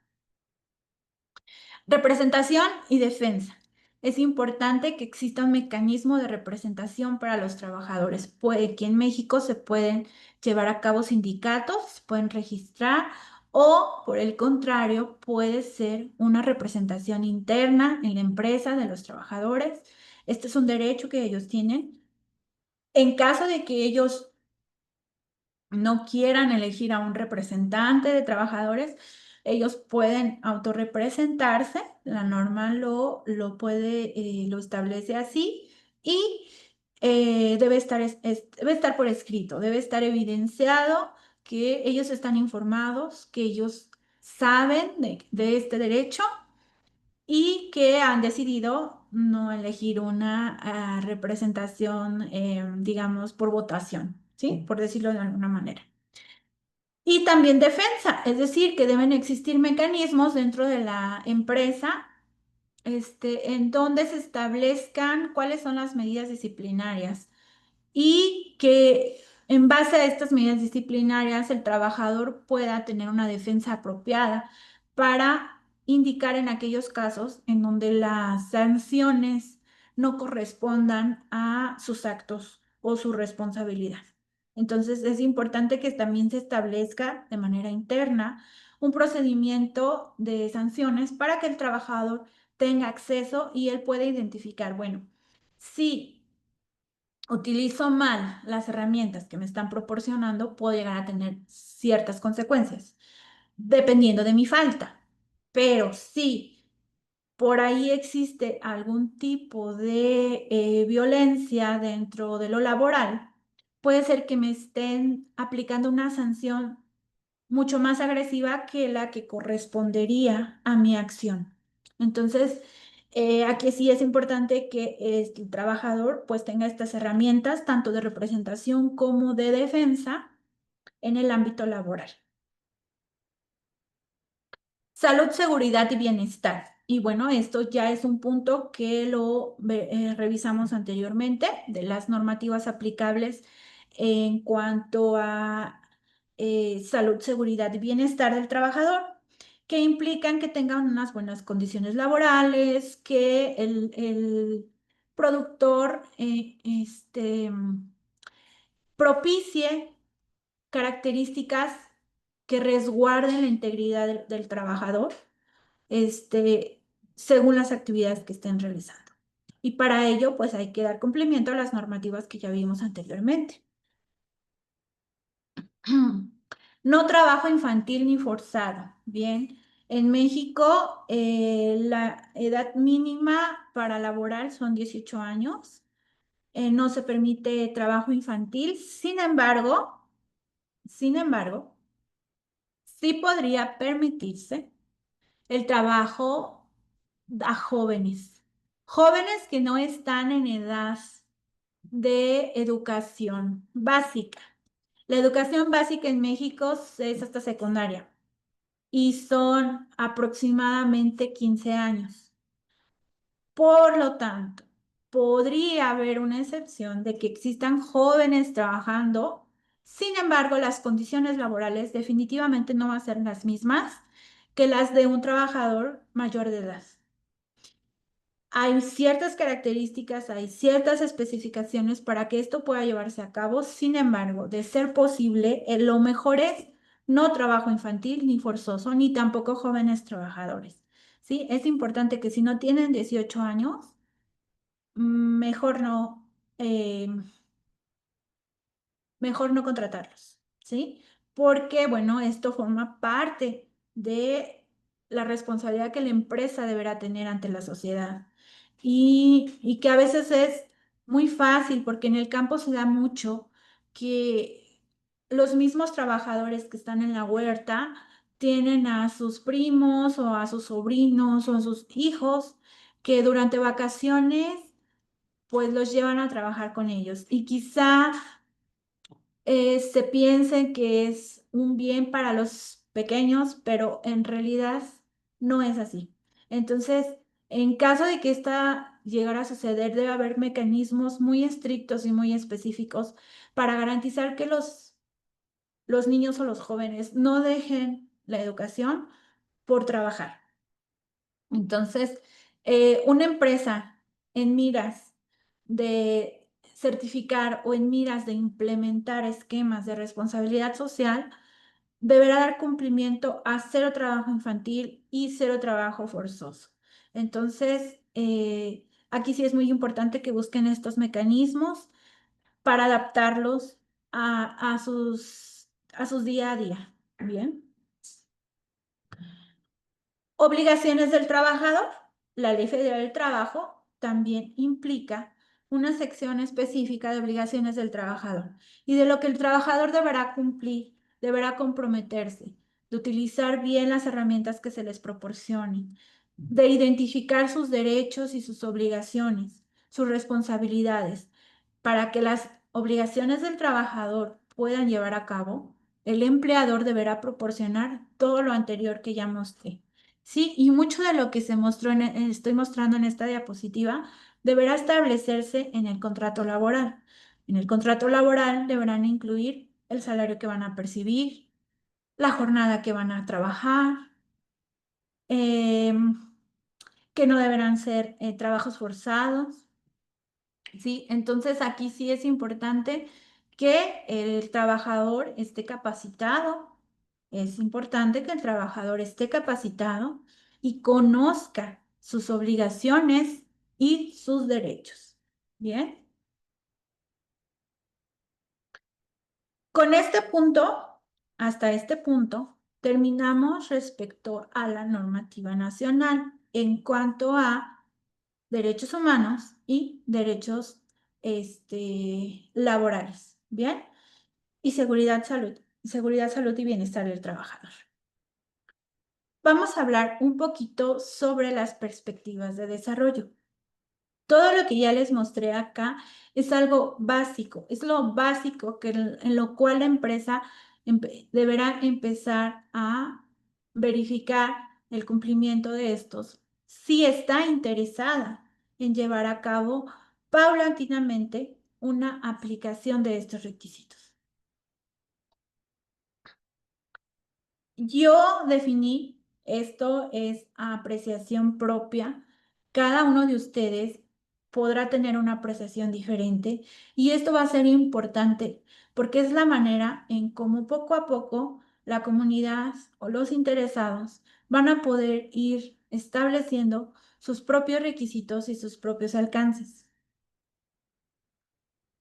Representación y defensa. Es importante que exista un mecanismo de representación para los trabajadores. Aquí en México se pueden llevar a cabo sindicatos, se pueden registrar o, por el contrario, puede ser una representación interna en la empresa de los trabajadores. Este es un derecho que ellos tienen. En caso de que ellos no quieran elegir a un representante de trabajadores, ellos pueden autorrepresentarse, la norma lo establece así y debe estar por escrito, debe estar evidenciado que ellos están informados, que ellos saben de este derecho y que han decidido no elegir una representación, digamos, por votación, ¿sí? Por decirlo de alguna manera. Y también defensa, es decir, que deben existir mecanismos dentro de la empresa, en donde se establezcan cuáles son las medidas disciplinarias y que en base a estas medidas disciplinarias el trabajador pueda tener una defensa apropiada para indicar en aquellos casos en donde las sanciones no correspondan a sus actos o su responsabilidad. Entonces es importante que también se establezca de manera interna un procedimiento de sanciones para que el trabajador tenga acceso y él pueda identificar, bueno, si utilizo mal las herramientas que me están proporcionando, puedo llegar a tener ciertas consecuencias, dependiendo de mi falta. Pero si por ahí existe algún tipo de violencia dentro de lo laboral, puede ser que me estén aplicando una sanción mucho más agresiva que la que correspondería a mi acción. Entonces, aquí sí es importante que el trabajador pues tenga estas herramientas, tanto de representación como de defensa en el ámbito laboral. Salud, seguridad y bienestar. Y bueno, esto ya es un punto que lo revisamos anteriormente de las normativas aplicables en cuanto a salud, seguridad y bienestar del trabajador, que implican que tengan unas buenas condiciones laborales, que el productor propicie características que resguarden la integridad del trabajador, este, según las actividades que estén realizando. Y para ello, pues hay que dar cumplimiento a las normativas que ya vimos anteriormente. No trabajo infantil ni forzado. Bien, en México la edad mínima para laborar son 18 años. No se permite trabajo infantil. Sin embargo, sí podría permitirse el trabajo a jóvenes. Jóvenes que no están en edad de educación básica. La educación básica en México es hasta secundaria y son aproximadamente 15 años. Por lo tanto, podría haber una excepción de que existan jóvenes trabajando. Sin embargo, las condiciones laborales definitivamente no van a ser las mismas que las de un trabajador mayor de edad. Hay ciertas características, hay ciertas especificaciones para que esto pueda llevarse a cabo. Sin embargo, de ser posible, lo mejor es no trabajo infantil ni forzoso, ni tampoco jóvenes trabajadores. ¿Sí? Es importante que si no tienen 18 años, mejor no, mejor no contratarlos, ¿sí? Porque, bueno, esto forma parte de la responsabilidad que la empresa deberá tener ante la sociedad y que a veces es muy fácil porque en el campo se da mucho que los mismos trabajadores que están en la huerta tienen a sus primos o a sus sobrinos o a sus hijos que durante vacaciones pues los llevan a trabajar con ellos y quizá se piense que es un bien para los pequeños, pero en realidad no es así. Entonces, en caso de que esta llegara a suceder, debe haber mecanismos muy estrictos y muy específicos para garantizar que los niños o los jóvenes no dejen la educación por trabajar. Entonces, una empresa en miras de certificar o en miras de implementar esquemas de responsabilidad social, deberá dar cumplimiento a cero trabajo infantil y cero trabajo forzoso. Entonces, aquí sí es muy importante que busquen estos mecanismos para adaptarlos a sus día a día. Bien. Obligaciones del trabajador. La Ley Federal del Trabajo también implica una sección específica de obligaciones del trabajador y de lo que el trabajador deberá cumplir, deberá comprometerse, de utilizar bien las herramientas que se les proporcionen, de identificar sus derechos y sus obligaciones, sus responsabilidades, para que las obligaciones del trabajador puedan llevar a cabo, el empleador deberá proporcionar todo lo anterior que ya mostré. Sí, y mucho de lo que estoy mostrando en esta diapositiva deberá establecerse en el contrato laboral. En el contrato laboral deberán incluir el salario que van a percibir, la jornada que van a trabajar, que no deberán ser trabajos forzados, ¿sí? Entonces aquí sí es importante que el trabajador esté capacitado. Es importante que el trabajador esté capacitado y conozca sus obligaciones y sus derechos. Bien. Con este punto, hasta este punto, terminamos respecto a la normativa nacional en cuanto a derechos humanos y derechos laborales. Bien. Y seguridad, salud y bienestar del trabajador. Vamos a hablar un poquito sobre las perspectivas de desarrollo. Todo lo que ya les mostré acá es algo básico, es lo básico en lo cual la empresa deberá empezar a verificar el cumplimiento de estos si está interesada en llevar a cabo paulatinamente una aplicación de estos requisitos. Yo definí esto es a apreciación propia. Cada uno de ustedes podrá tener una apreciación diferente y esto va a ser importante porque es la manera en cómo poco a poco la comunidad o los interesados van a poder ir estableciendo sus propios requisitos y sus propios alcances.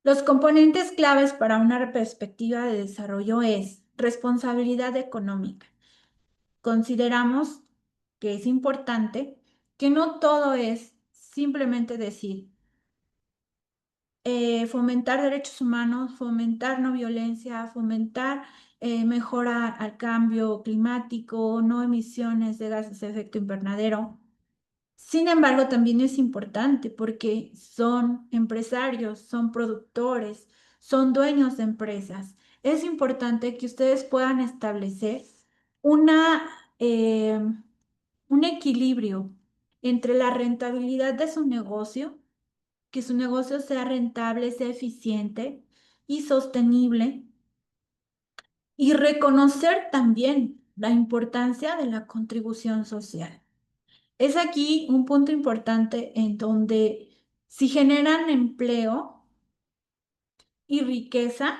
Los componentes claves para una perspectiva de desarrollo es responsabilidad económica. Consideramos que es importante que no todo es simplemente decir fomentar derechos humanos, fomentar no violencia, fomentar mejora al cambio climático, no emisiones de gases de efecto invernadero. Sin embargo, también es importante porque son empresarios, son productores, son dueños de empresas. Es importante que ustedes puedan establecer una, eh, un equilibrio entre la rentabilidad de su negocio, que su negocio sea rentable, sea eficiente y sostenible, y reconocer también la importancia de la contribución social. Es aquí un punto importante en donde si generan empleo y riqueza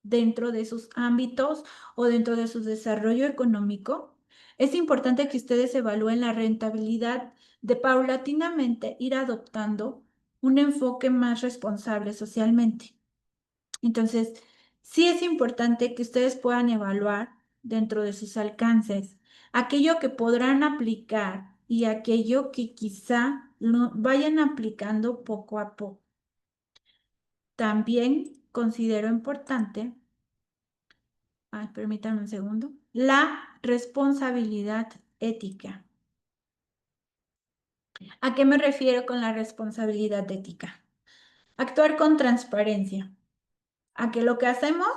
dentro de sus ámbitos o dentro de su desarrollo económico, es importante que ustedes evalúen la rentabilidad de paulatinamente ir adoptando un enfoque más responsable socialmente. Entonces, sí es importante que ustedes puedan evaluar dentro de sus alcances aquello que podrán aplicar y aquello que quizá lo vayan aplicando poco a poco. También considero importante, permítanme un segundo, la responsabilidad ética. ¿A qué me refiero con la responsabilidad ética? Actuar con transparencia, a que lo que hacemos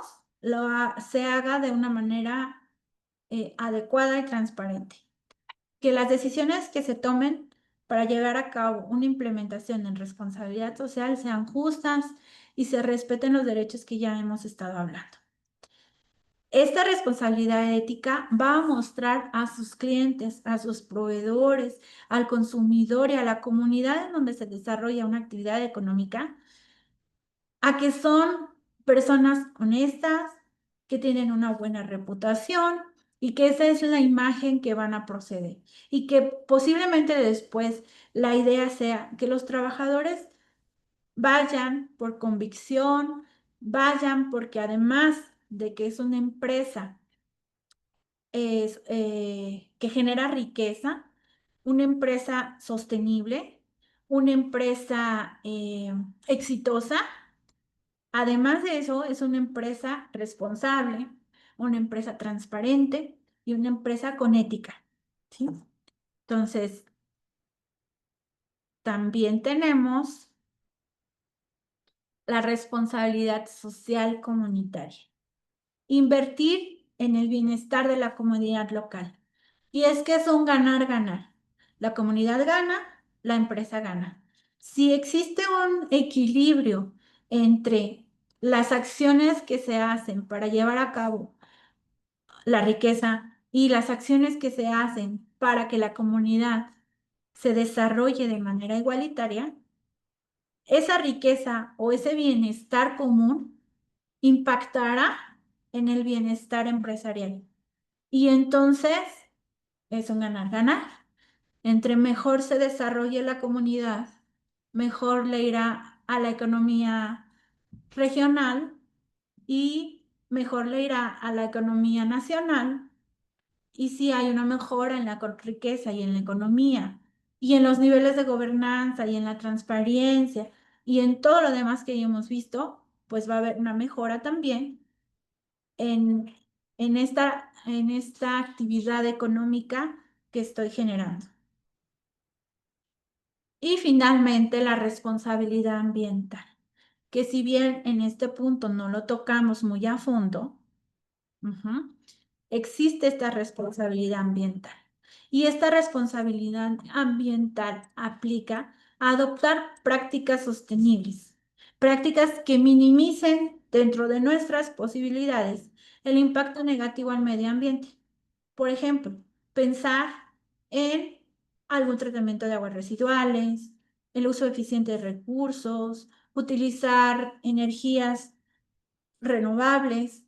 se haga de una manera adecuada y transparente. Que las decisiones que se tomen para llevar a cabo una implementación en responsabilidad social sean justas y se respeten los derechos que ya hemos estado hablando. Esta responsabilidad ética va a mostrar a sus clientes, a sus proveedores, al consumidor y a la comunidad en donde se desarrolla una actividad económica, a que son personas honestas, que tienen una buena reputación y que esa es la imagen que van a proceder. Y que posiblemente después la idea sea que los trabajadores vayan por convicción, vayan porque además de que es una empresa que genera riqueza, una empresa sostenible, una empresa exitosa. Además de eso, es una empresa responsable, una empresa transparente y una empresa con ética, ¿sí? Entonces, también tenemos la responsabilidad social comunitaria. Invertir en el bienestar de la comunidad local. Y es que es un ganar-ganar. La comunidad gana, la empresa gana. Si existe un equilibrio entre las acciones que se hacen para llevar a cabo la riqueza y las acciones que se hacen para que la comunidad se desarrolle de manera igualitaria, esa riqueza o ese bienestar común impactará en el bienestar empresarial. Y entonces es un ganar-ganar. Entre mejor se desarrolle la comunidad, mejor le irá a la economía regional y mejor le irá a la economía nacional. Y si hay una mejora en la riqueza y en la economía y en los niveles de gobernanza y en la transparencia y en todo lo demás que ya hemos visto, pues va a haber una mejora también en, en esta actividad económica que estoy generando. Y finalmente, la responsabilidad ambiental, que si bien en este punto no lo tocamos muy a fondo, existe esta responsabilidad ambiental. Y esta responsabilidad ambiental aplica a adoptar prácticas sostenibles, prácticas que minimicen dentro de nuestras posibilidades el impacto negativo al medio ambiente. Por ejemplo, pensar en algún tratamiento de aguas residuales, el uso eficiente de recursos, utilizar energías renovables,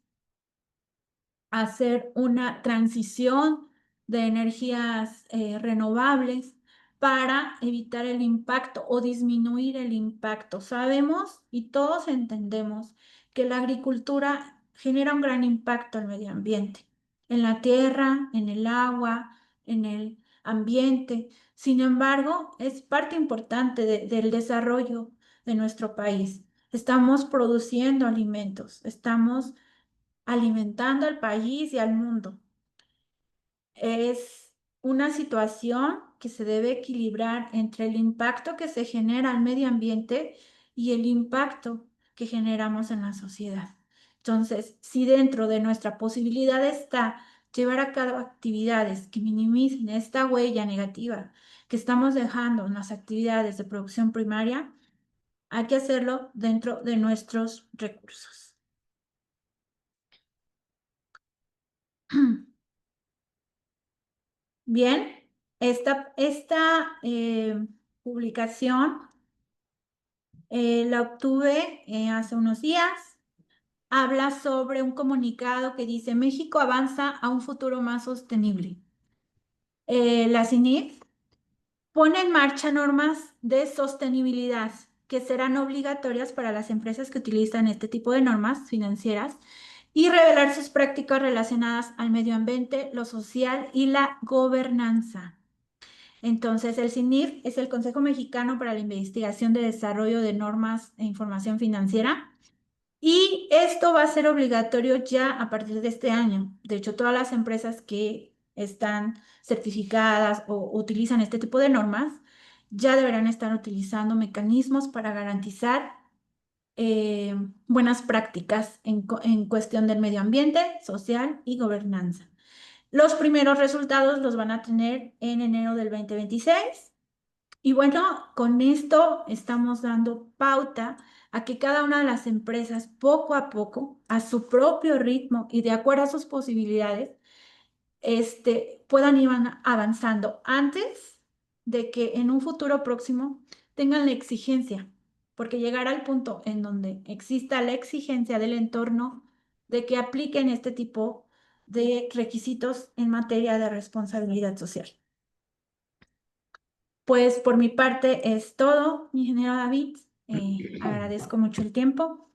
hacer una transición de energías renovables para evitar el impacto o disminuir el impacto. Sabemos y todos entendemos que la agricultura genera un gran impacto al medio ambiente, en la tierra, en el agua, en el ambiente. Sin embargo, es parte importante del desarrollo de nuestro país. Estamos produciendo alimentos, estamos alimentando al país y al mundo. Es una situación que se debe equilibrar entre el impacto que se genera al medio ambiente y el impacto que generamos en la sociedad. Entonces, si dentro de nuestra posibilidad está llevar a cabo actividades que minimicen esta huella negativa que estamos dejando en las actividades de producción primaria, hay que hacerlo dentro de nuestros recursos. Bien, esta publicación la obtuve hace unos días. Habla sobre un comunicado que dice México avanza a un futuro más sostenible. La CINIF pone en marcha normas de sostenibilidad que serán obligatorias para las empresas que utilizan este tipo de normas financieras y revelar sus prácticas relacionadas al medio ambiente, lo social y la gobernanza. Entonces, el CINIF es el Consejo Mexicano para la Investigación de Desarrollo de Normas e Información Financiera. Y esto va a ser obligatorio ya a partir de este año. De hecho, todas las empresas que están certificadas o utilizan este tipo de normas ya deberán estar utilizando mecanismos para garantizar buenas prácticas en cuestión del medio ambiente, social y gobernanza. Los primeros resultados los van a tener en enero del 2026. Y bueno, con esto estamos dando pauta a que cada una de las empresas poco a poco, a su propio ritmo y de acuerdo a sus posibilidades, puedan ir avanzando antes de que en un futuro próximo tengan la exigencia, porque llegará al punto en donde exista la exigencia del entorno de que apliquen este tipo de requisitos en materia de responsabilidad social. Pues por mi parte es todo, ingeniero David. Agradezco mucho el tiempo.